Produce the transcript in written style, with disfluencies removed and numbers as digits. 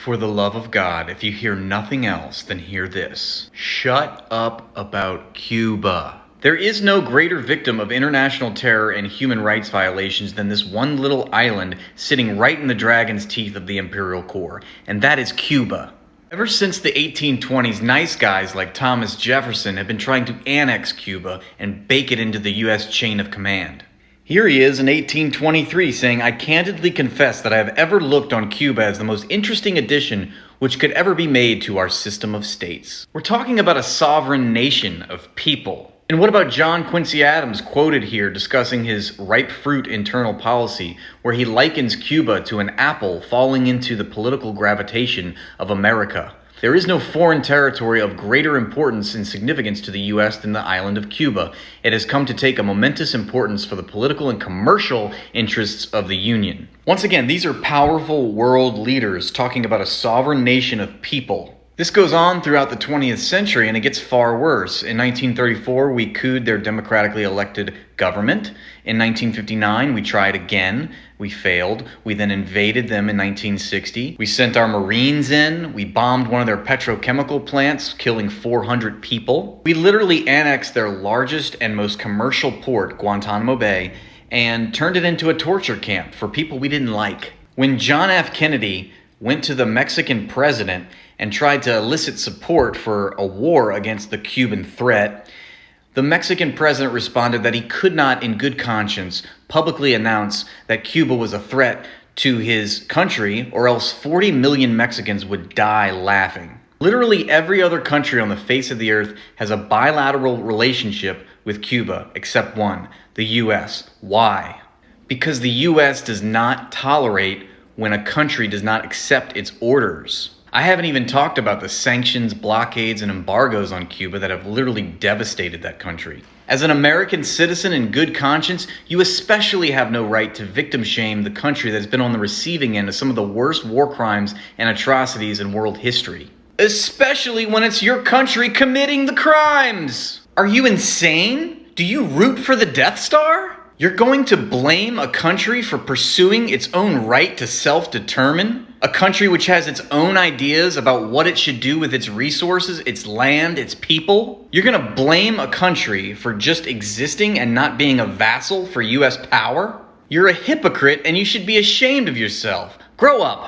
For the love of God, if you hear nothing else, then hear this. Shut up about Cuba. There is no greater victim of international terror and human rights violations than this one little island sitting right in the dragon's teeth of the imperial core, and that is Cuba. Ever since the 1820s, nice guys like Thomas Jefferson have been trying to annex Cuba and bake it into the U.S. chain of command. Here he is in 1823 saying, "I candidly confess that I have ever looked on Cuba as the most interesting addition which could ever be made to our system of states." We're talking about a sovereign nation of people. And what about John Quincy Adams quoted here discussing his ripe fruit internal policy, where he likens Cuba to an apple falling into the political gravitation of America? There is no foreign territory of greater importance and significance to the U.S. than the island of Cuba. It has come to take a momentous importance for the political and commercial interests of the Union. Once again, these are powerful world leaders talking about a sovereign nation of people. This goes on throughout the 20th century, and it gets far worse. In 1934, we couped their democratically elected government. In 1959, we tried again. We failed. We then invaded them in 1960. We sent our Marines in. We bombed one of their petrochemical plants, killing 400 people. We literally annexed their largest and most commercial port, Guantanamo Bay, and turned it into a torture camp for people we didn't like. When John F. Kennedy went to the Mexican president and tried to elicit support for a war against the Cuban threat, the Mexican president responded that he could not, in good conscience, publicly announce that Cuba was a threat to his country, or else 40 million Mexicans would die laughing. Literally every other country on the face of the earth has a bilateral relationship with Cuba, except one, the U.S. Why? Because the U.S. does not tolerate when a country does not accept its orders. I haven't even talked about the sanctions, blockades, and embargoes on Cuba that have literally devastated that country. As an American citizen in good conscience, you especially have no right to victim shame the country that's been on the receiving end of some of the worst war crimes and atrocities in world history. Especially when it's your country committing the crimes! Are you insane? Do you root for the Death Star? You're going to blame a country for pursuing its own right to self-determine? A country which has its own ideas about what it should do with its resources, its land, its people? You're going to blame a country for just existing and not being a vassal for U.S. power? You're a hypocrite and you should be ashamed of yourself. Grow up.